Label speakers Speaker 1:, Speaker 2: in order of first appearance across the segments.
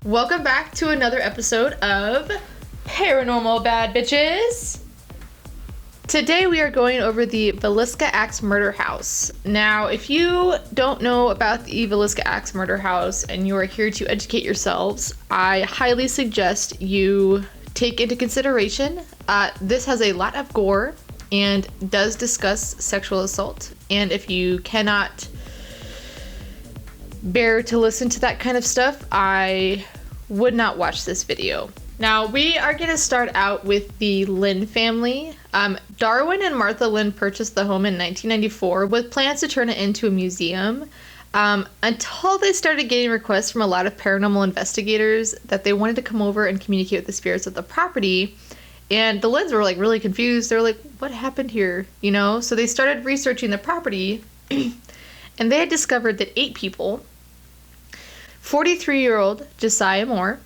Speaker 1: Welcome back to another episode of Paranormal Bad Bitches. Today we are going over the Villisca Axe Murder House. Now, if you don't know about the Villisca Axe Murder House and you are here to educate yourselves, I highly suggest you take into consideration this has a lot of gore and does discuss sexual assault. And if you cannot bear to listen to that kind of stuff, I would not watch this video. Now, we are going to start out with the Lynn family. Darwin and Martha Lynn purchased the home in 1994 with plans to turn it into a museum until they started getting requests from a lot of paranormal investigators that they wanted to come over and communicate with the spirits of the property. And the Lynns were like really confused. They were like, what happened here? You know? So they started researching the property and they had discovered that 8 people, 43-year-old Josiah Moore,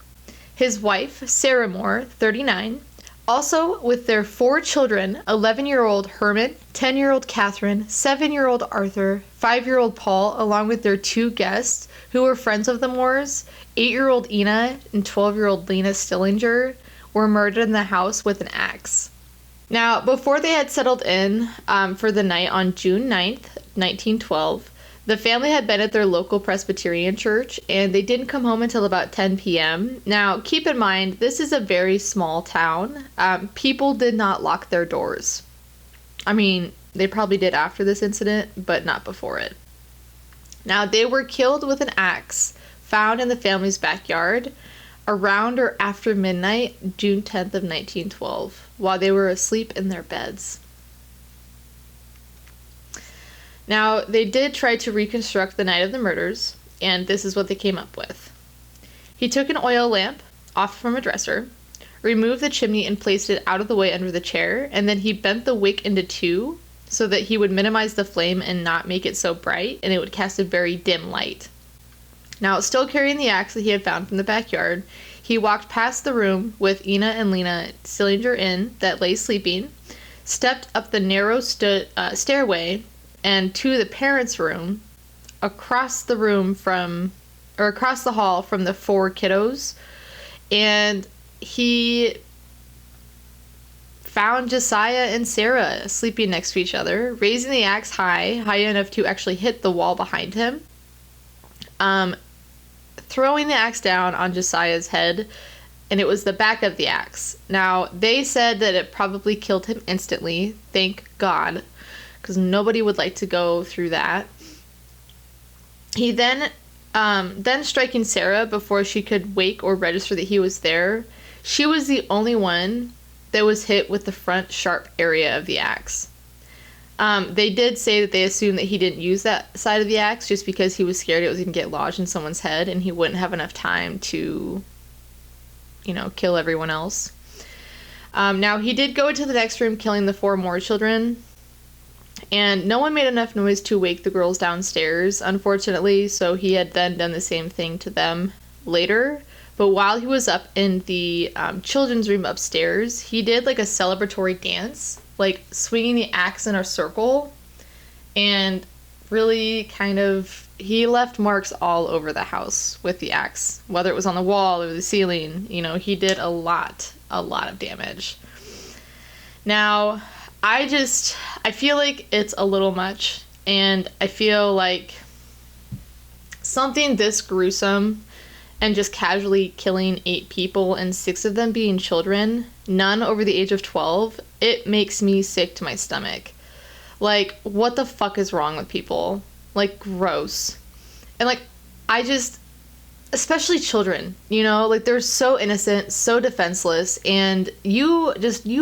Speaker 1: his wife, Sarah Moore, 39, also with their 4 children, 11-year-old Herman, 10-year-old Catherine, 7-year-old Arthur, 5-year-old Paul, along with their 2 guests who were friends of the Moores, 8-year-old Ina and 12-year-old Lena Stillinger, were murdered in the house with an axe. Now, before they had settled in for the night on June 9th, 1912, the family had been at their local Presbyterian church, and they didn't come home until about 10 p.m. Now, keep in mind, this is a very small town. People did not lock their doors. I mean, they probably did after this incident, but not before it. Now, they were killed with an axe found in the family's backyard around or after midnight, June 10th of 1912, while they were asleep in their beds. Now, they did try to reconstruct the night of the murders, and this is what they came up with. He took an oil lamp off from a dresser, removed the chimney and placed it out of the way under the chair, and then he bent the wick into 2 so that he would minimize the flame and not make it so bright, and it would cast a very dim light. Now, still carrying the axe that he had found from the backyard, he walked past the room with Ina and Lena Stillinger in that lay sleeping, stepped up the narrow stairway and to the parents' room, across the hall from the 4 kiddos, and he found Josiah and Sarah sleeping next to each other, raising the axe high enough to actually hit the wall behind him, throwing the axe down on Josiah's head, and it was the back of the axe. Now, they said that it probably killed him instantly, thank God, because nobody would like to go through that. He then striking Sarah before she could wake or register that he was there. She was the only one that was hit with the front sharp area of the axe. They did say that they assumed that he didn't use that side of the axe just because he was scared it was going to get lodged in someone's head and he wouldn't have enough time to, kill everyone else. Now, he did go into the next room, killing the 4 more children. And no one made enough noise to wake the girls downstairs, unfortunately, so he had then done the same thing to them later. But while he was up in the children's room upstairs, he did like a celebratory dance, like swinging the axe in a circle, and really he left marks all over the house with the axe, whether it was on the wall or the ceiling. He did a lot of damage. Now, I feel like it's a little much, and I feel like something this gruesome and just casually killing 8 people and 6 of them being children, none over the age of 12, it makes me sick to my stomach. Like, what the fuck is wrong with people? Like, gross. And especially children, they're so innocent, so defenseless, and you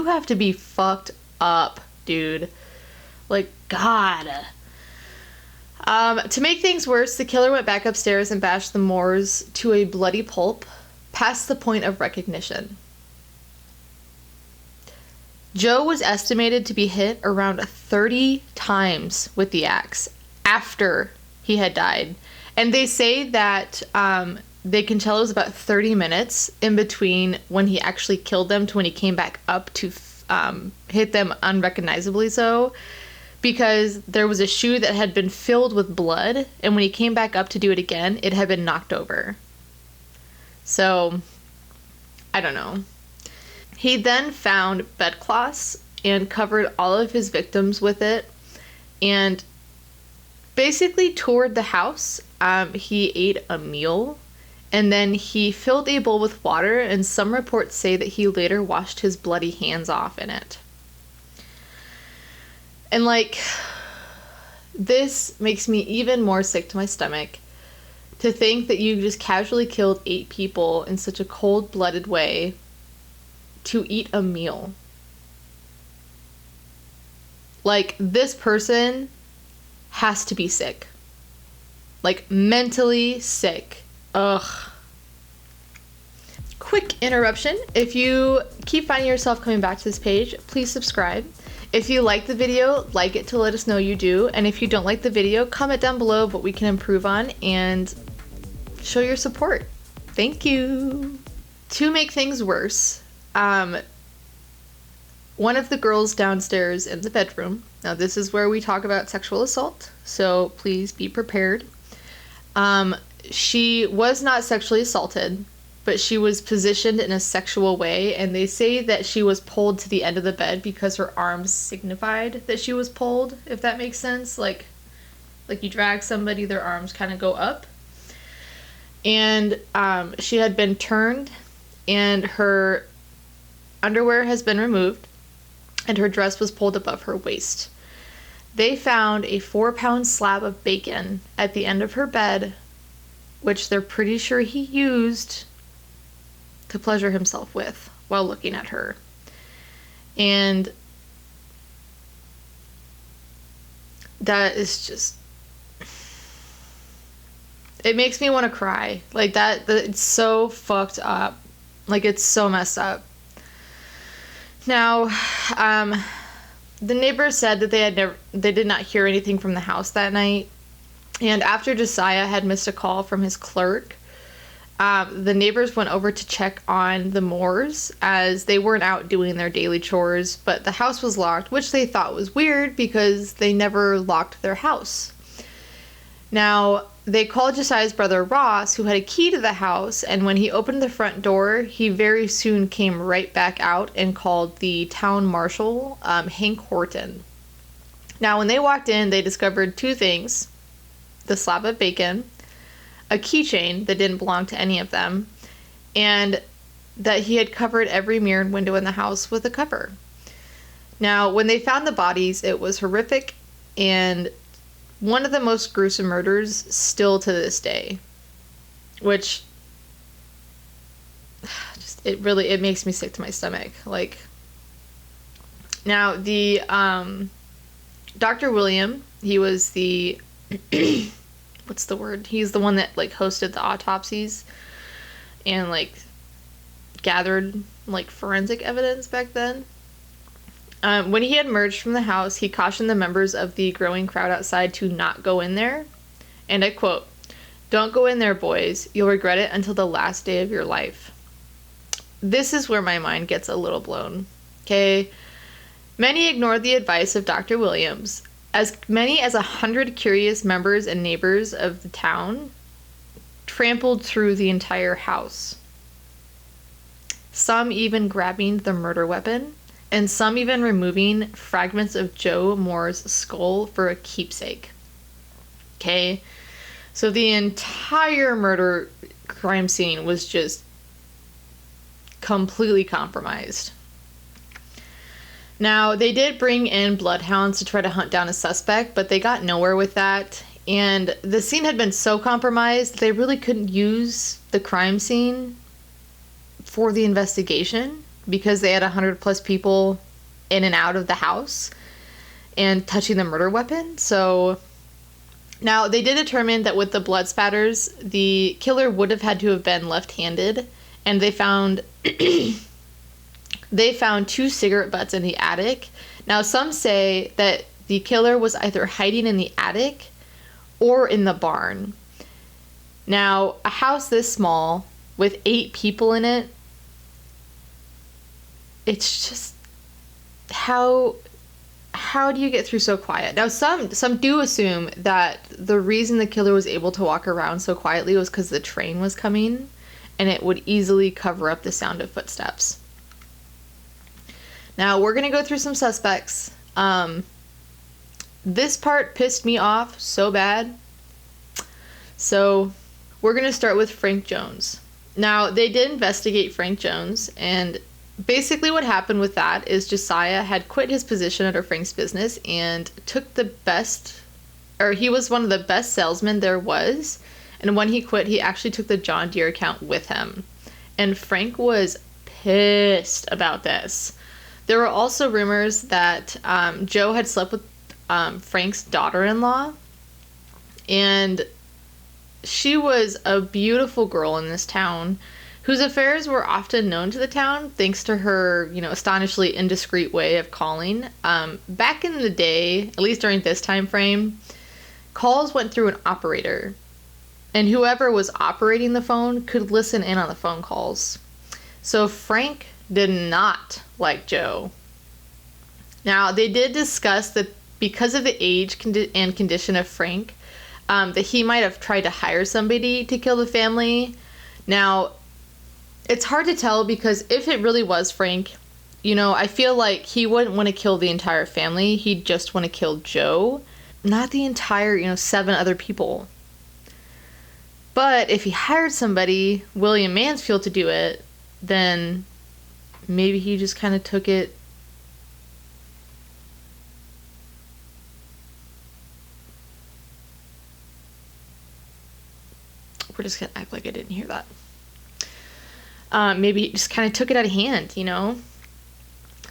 Speaker 1: have to be fucked up, dude. Like, God. To make things worse, the killer went back upstairs and bashed the Moores to a bloody pulp, past the point of recognition. Joe was estimated to be hit around 30 times with the axe after he had died. And they say that they can tell it was about 30 minutes in between when he actually killed them to when he came back up to hit them unrecognizably so, because there was a shoe that had been filled with blood, and when he came back up to do it again, it had been knocked over. So, I don't know. He then found bedcloths and covered all of his victims with it and basically toured the house. He ate a meal and then he filled a bowl with water, and some reports say that he later washed his bloody hands off in it. And like, this makes me even more sick to my stomach to think that you just casually killed 8 people in such a cold-blooded way to eat a meal. Like, this person has to be sick. Like, mentally sick. Ugh. Quick interruption. If you keep finding yourself coming back to this page, please subscribe. If you like the video, like it to let us know you do. And if you don't like the video, comment down below what we can improve on and show your support. Thank you. To make things worse, one of the girls downstairs in the bedroom, now this is where we talk about sexual assault, so please be prepared. She was not sexually assaulted, but she was positioned in a sexual way, and they say that she was pulled to the end of the bed because her arms signified that she was pulled, if that makes sense. Like you drag somebody, their arms kind of go up. And she had been turned, and her underwear has been removed, and her dress was pulled above her waist. They found a 4-pound slab of bacon at the end of her bed, which they're pretty sure he used to pleasure himself with while looking at her. And that is just, it makes me want to cry. Like that it's so fucked up. Like, it's so messed up. Now, the neighbors said that they did not hear anything from the house that night. And after Josiah had missed a call from his clerk, the neighbors went over to check on the Moores as they weren't out doing their daily chores, but the house was locked, which they thought was weird because they never locked their house. Now, they called Josiah's brother Ross, who had a key to the house, and when he opened the front door, he very soon came right back out and called the town marshal, Hank Horton. Now, when they walked in, they discovered 2 things: the slab of bacon, a keychain that didn't belong to any of them, and that he had covered every mirror and window in the house with a cover. Now, when they found the bodies, it was horrific and one of the most gruesome murders still to this day, which just, it makes me sick to my stomach. Like, now the Dr. William, he was the what's the word? He's the one that like hosted the autopsies and like gathered like forensic evidence back then. When he had emerged from the house, he cautioned the members of the growing crowd outside to not go in there. And I quote, "Don't go in there, boys. You'll regret it until the last day of your life." This is where my mind gets a little blown. Okay? Many ignored the advice of Dr. Williams. As many as 100 curious members and neighbors of the town trampled through the entire house. Some even grabbing the murder weapon, and some even removing fragments of Joe Moore's skull for a keepsake. Okay? So the entire murder crime scene was just completely compromised. Now, they did bring in bloodhounds to try to hunt down a suspect, but they got nowhere with that. And the scene had been so compromised, they really couldn't use the crime scene for the investigation because they had 100 plus people in and out of the house and touching the murder weapon. So now they did determine that with the blood spatters, the killer would have had to have been left-handed, and they found they found 2 cigarette butts in the attic. Now, some say that the killer was either hiding in the attic or in the barn. Now, a house this small with 8 people in it, it's just, how do you get through so quiet? Now, some do assume that the reason the killer was able to walk around so quietly was because the train was coming, and it would easily cover up the sound of footsteps. Now, we're going to go through some suspects. This part pissed me off so bad. So, we're going to start with Frank Jones. Now, they did investigate Frank Jones, and basically what happened with that is Josiah had quit his position under Frank's business and he was one of the best salesmen there was. And when he quit, he actually took the John Deere account with him. And Frank was pissed about this. There were also rumors that Joe had slept with Frank's daughter-in-law. And she was a beautiful girl in this town whose affairs were often known to the town thanks to her, astonishingly indiscreet way of calling. Back in the day, at least during this time frame, calls went through an operator, and whoever was operating the phone could listen in on the phone calls. So Frank did not like Joe. Now, they did discuss that because of the age and condition of Frank, that he might have tried to hire somebody to kill the family. Now, it's hard to tell because if it really was Frank, I feel like he wouldn't want to kill the entire family. He'd just want to kill Joe, not the entire, 7 other people. But if he hired somebody, William Mansfield, to do it, then maybe he just kind of took it. We're just going to act like I didn't hear that. Maybe he just kind of took it out of hand,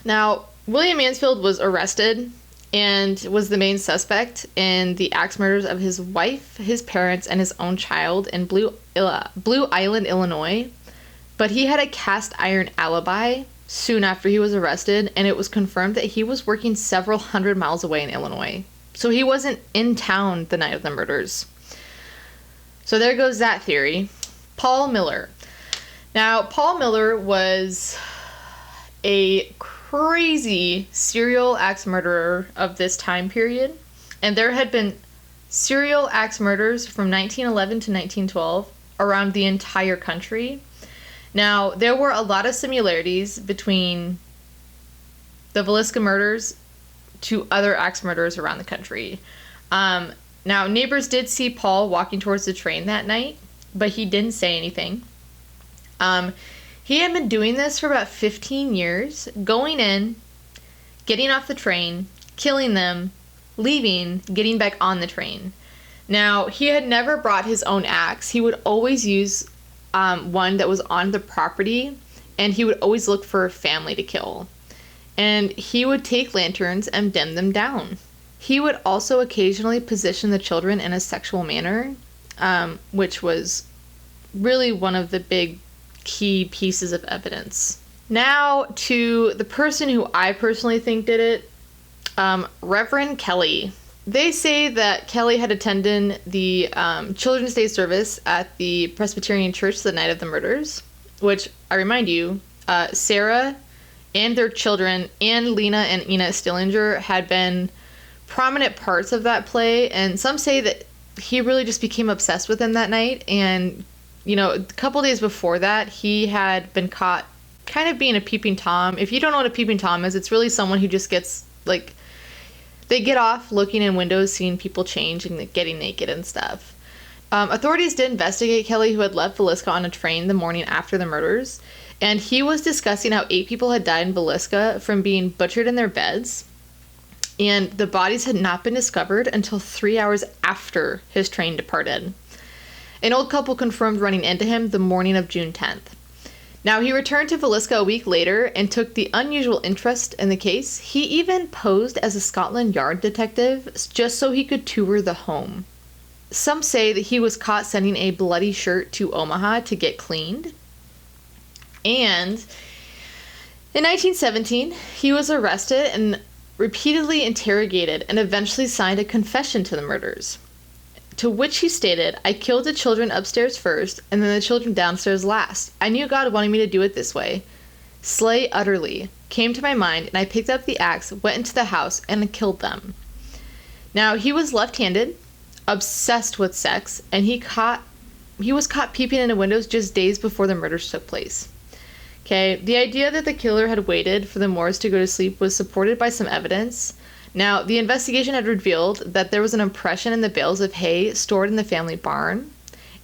Speaker 1: Now, William Mansfield was arrested and was the main suspect in the axe murders of his wife, his parents, and his own child in Blue Island, Illinois. But he had a cast iron alibi soon after he was arrested, and it was confirmed that he was working several hundred miles away in Illinois. So he wasn't in town the night of the murders. So there goes that theory. Paul Miller. Now, Paul Miller was a crazy serial axe murderer of this time period, and there had been serial axe murders from 1911 to 1912 around the entire country. Now, there were a lot of similarities between the Villisca murders to other axe murders around the country. Now, neighbors did see Paul walking towards the train that night, but he didn't say anything. He had been doing this for about 15 years, going in, getting off the train, killing them, leaving, getting back on the train. Now, he had never brought his own axe. He would always use one that was on the property, and he would always look for a family to kill. And he would take lanterns and dim them down. He would also occasionally position the children in a sexual manner, which was really one of the big key pieces of evidence. Now to the person who I personally think did it, Reverend Kelly. They say that Kelly had attended the Children's Day service at the Presbyterian Church the night of the murders, which, I remind you, Sarah and their children and Lena and Ina Stillinger had been prominent parts of that play, and some say that he really just became obsessed with them that night. And a couple days before that, he had been caught kind of being a peeping Tom. If you don't know what a peeping Tom is, it's really someone who just gets, they get off looking in windows, seeing people change and getting naked and stuff. Authorities did investigate Kelly, who had left Villisca on a train the morning after the murders, and he was discussing how 8 people had died in Villisca from being butchered in their beds, and the bodies had not been discovered until 3 hours after his train departed. An old couple confirmed running into him the morning of June 10th. Now, he returned to Villisca a week later and took the unusual interest in the case. He even posed as a Scotland Yard detective just so he could tour the home. Some say that he was caught sending a bloody shirt to Omaha to get cleaned. And in 1917, he was arrested and repeatedly interrogated and eventually signed a confession to the murders, to which he stated, "I killed the children upstairs first, and then the children downstairs last. I knew God wanted me to do it this way. Slay utterly came to my mind, and I picked up the axe, went into the house, and killed them." Now, he was left-handed, obsessed with sex, and he caught caught peeping into windows just days before the murders took place. Okay, the idea that the killer had waited for the Moores to go to sleep was supported by some evidence. Now, the investigation had revealed that there was an impression in the bales of hay stored in the family barn,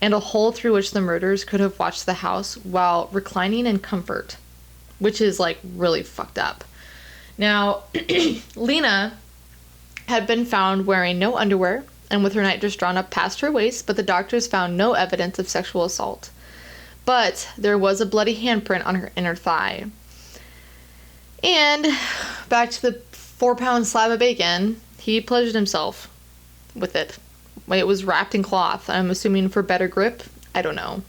Speaker 1: and a hole through which the murderers could have watched the house while reclining in comfort, which is like really fucked up. Now, Lena had been found wearing no underwear and with her nightdress drawn up past her waist, but the doctors found no evidence of sexual assault. But there was a bloody handprint on her inner thigh. And back to the 4-pound slab of bacon, he pleasured himself with it. It was wrapped in cloth, I'm assuming for better grip. I don't know.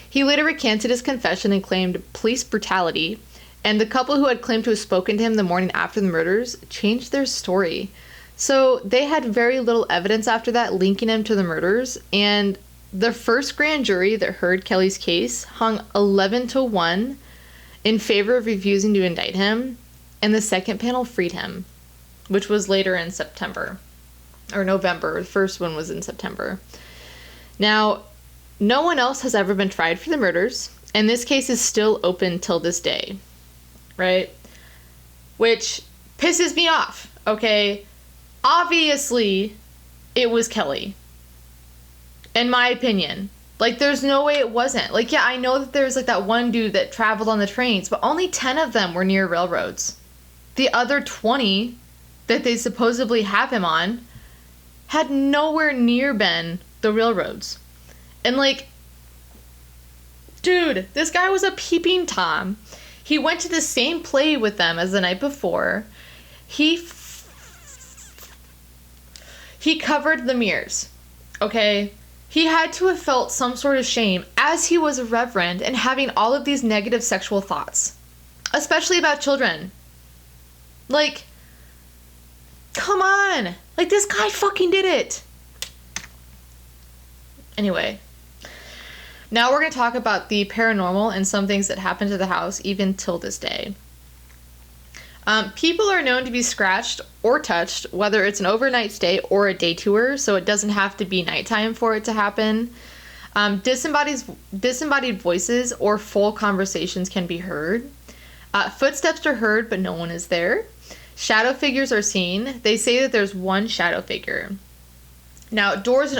Speaker 1: He later recanted his confession and claimed police brutality, and the couple who had claimed to have spoken to him the morning after the murders changed their story. So they had very little evidence after that linking him to the murders, and the first grand jury that heard Kelly's case hung 11-1 in favor of refusing to indict him, and the second panel freed him, which was later in September. Or November. The first one was in September. Now, no one else has ever been tried for the murders, and this case is still open till this day. Right? Which pisses me off, okay? Obviously, it was Kelly. In my opinion. Like, there's no way it wasn't. Like, yeah, I know that there's, like, that one dude that traveled on the trains, but only 10 of them were near railroads. The other 20 that they supposedly have him on had nowhere near been the railroads. And, like, dude, this guy was a peeping Tom. He went to the same play with them as the night before. He covered the mirrors, okay? He had to have felt some sort of shame as he was a reverend and having all of these negative sexual thoughts, especially about children. Like, come on. Like, this guy fucking did it. Anyway, now we're going to talk about the paranormal and some things that happened to the house even till this day. People are known to be scratched or touched, whether it's an overnight stay or a day tour, so it doesn't have to be nighttime for it to happen. Disembodied voices or full conversations can be heard. Footsteps are heard, but no one is there. Shadow figures are seen. They say that there's one shadow figure. Now, doors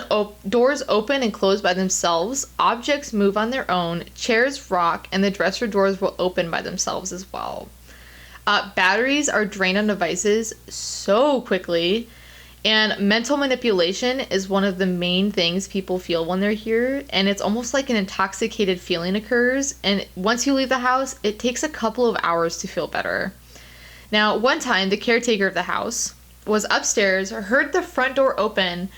Speaker 1: open and close by themselves. Objects move on their own. Chairs rock, and the dresser doors will open by themselves as well. Batteries are drained on devices so quickly, and mental manipulation is one of the main things people feel when they're here, and it's almost like an intoxicated feeling occurs, and once you leave the house, it takes a couple of hours to feel better. Now, one time, the caretaker of the house was upstairs, heard the front door open,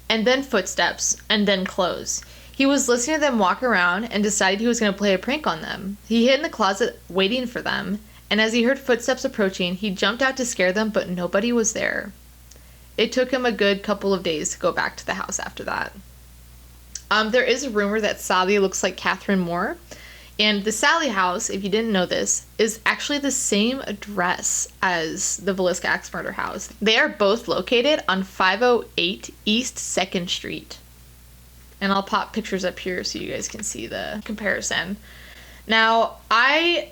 Speaker 1: and then footsteps, and then close. He was listening to them walk around and decided he was going to play a prank on them. He hid in the closet waiting for them, and as he heard footsteps approaching, he jumped out to scare them, but nobody was there. It took him a good couple of days to go back to the house after that. There is a rumor that Sally looks like Catherine Moore, and the Sally house, if you didn't know this, is actually the same address as the Villisca axe murder house. They are both located on 508 East 2nd Street. And I'll pop pictures up here so you guys can see the comparison. Now, I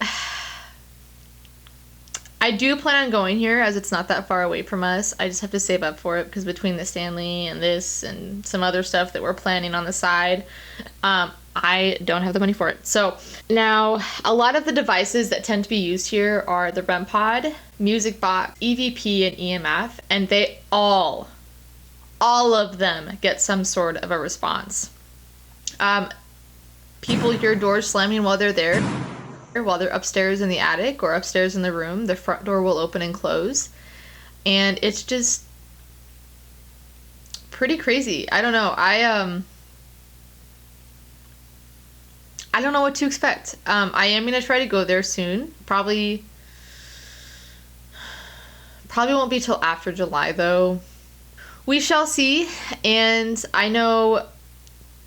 Speaker 1: do plan on going here as it's not that far away from us. I just have to save up for it because between the Stanley and this and some other stuff that we're planning on the side, I don't have the money for it. So now a lot of the devices that tend to be used here are the REM pod, music box, EVP, and EMF, and they all of them get some sort of a response. People hear doors slamming while they're there. While they're upstairs in the attic or upstairs in the room, the front door will open and close. And it's just pretty crazy. I don't know. I don't know what to expect. I am going to try to go there soon. Probably won't be till after July, though. We shall see. And I know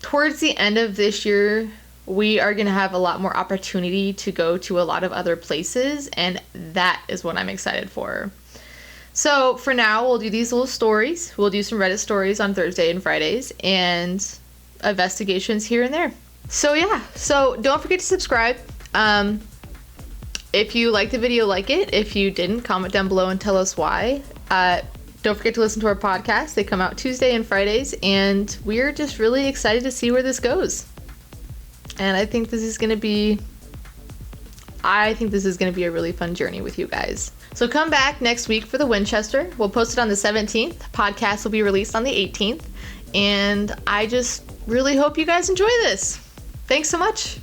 Speaker 1: towards the end of this year, we are going to have a lot more opportunity to go to a lot of other places, and that is what I'm excited for. So for now, we'll do these little stories. We'll do some Reddit stories on Thursday and Fridays, and investigations here and there. So yeah, so don't forget to subscribe. If you liked the video, like it. If you didn't, comment down below and tell us why. Don't forget to listen to our podcast. They come out Tuesday and Fridays, and we're just really excited to see where this goes. And I think this is going to be a really fun journey with you guys. So come back next week for the Winchester. We'll post it on the 17th. Podcast will be released on the 18th. And I just really hope you guys enjoy this. Thanks so much.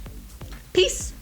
Speaker 1: Peace.